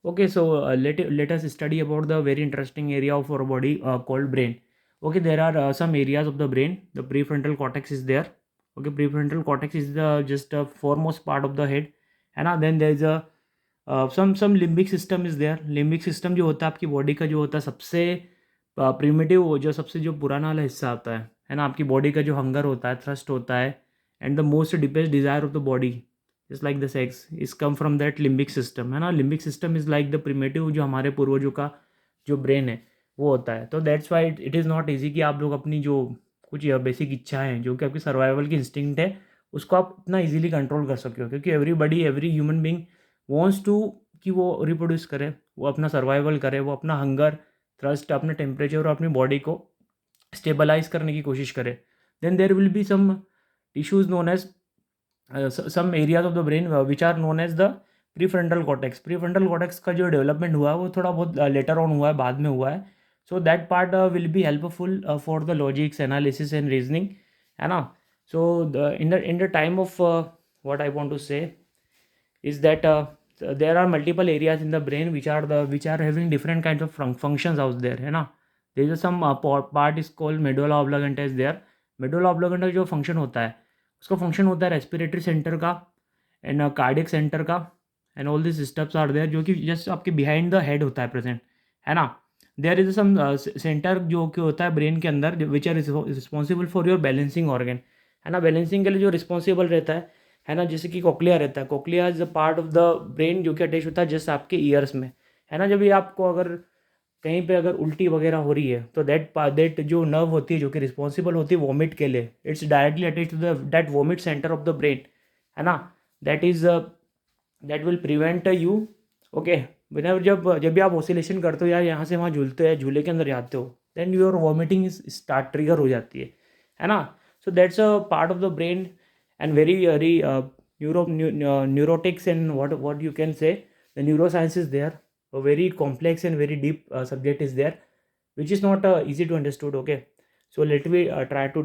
Okay, so let us study about the very interesting area of our body called brain. Okay, there are some areas of the brain. The prefrontal cortex is there. Okay, prefrontal cortex is the just foremost part of the head, है ना. Then there is a some limbic system is there. Limbic system जो होता है आपकी body का, जो होता है सबसे प्रिमिटिव, जो सबसे जो पुराना वाला हिस्सा होता है ना, आपकी बॉडी का जो हंगर होता है, थ्रस्ट होता है, and the most deepest desire of the body is like the sex is come from that limbic system, है ना. Limbic system is like the primitive, जो हमारे पूर्वजों का जो ब्रेन है वो होता है. तो that's why it is not easy कि आप लोग अपनी जो कुछ बेसिक इच्छाएं हैं, जो कि आपकी सर्वाइवल की इंस्टिंक्ट है, उसको आप इतना इजीली कंट्रोल कर सके हो, क्योंकि everybody, every human being wants to कि वो रिप्रोड्यूस करे, वो अपना सर्वाइवल करे, वो अपना हंगर, थ्रस्ट, अपने टेम्परेचर और अपनी बॉडी को स्टेबलाइज करने की कोशिश करे. Then there will be some tissues known as some areas of the brain which are known as the prefrontal cortex. Prefrontal cortex का जो डेवलपमेंट हुआ है वो थोड़ा बहुत लेटर ऑन हुआ है, बाद में हुआ है. So that part will be helpful for the logics, analysis and reasoning, है ना. So in the time of what I want to say is that there are multiple areas in the brain which are having different kinds of functions out there, है ना. there is some part is called medulla oblongata is there. medulla oblongata जो function होता है, उसका function होता है respiratory centre का and cardiac centre का, and all this steps are there, जो कि जस्ट आपके बिहाइंड द हेड होता है प्रेजेंट, है ना. देयर इज सम सेंटर जो कि होता है ब्रेन के अंदर, which are responsible for your balancing organ, है ना. बैलेंसिंग के लिए जो रिस्पॉन्सिबल रहता है ना, जैसे कि कोक्लिया रहता है. Cochlea is a part of the brain जो कि अटैच होता है जस्ट आपके ईयर्स में, है ना. जब भी आपको अगर कहीं पे अगर उल्टी वगैरह हो रही है, तो दैट जो नर्व होती है जो कि रिस्पॉन्सिबल होती है वॉमिट के लिए, it's directly attach to the that vomit centre of the brain, है ना. That is that will prevent you. Okay, whenever जब भी आप ऑसिलेशन करते हो या यहाँ से वहाँ झूलते हो, झूले के अंदर जाते हो, then your vomiting is start trigger हो जाती है ना. So that's a part of the brain and very neurotics and what you can say, the neuroscience is there, a very complex and very deep subject is there, which is not easy to understood. Okay, so let me try to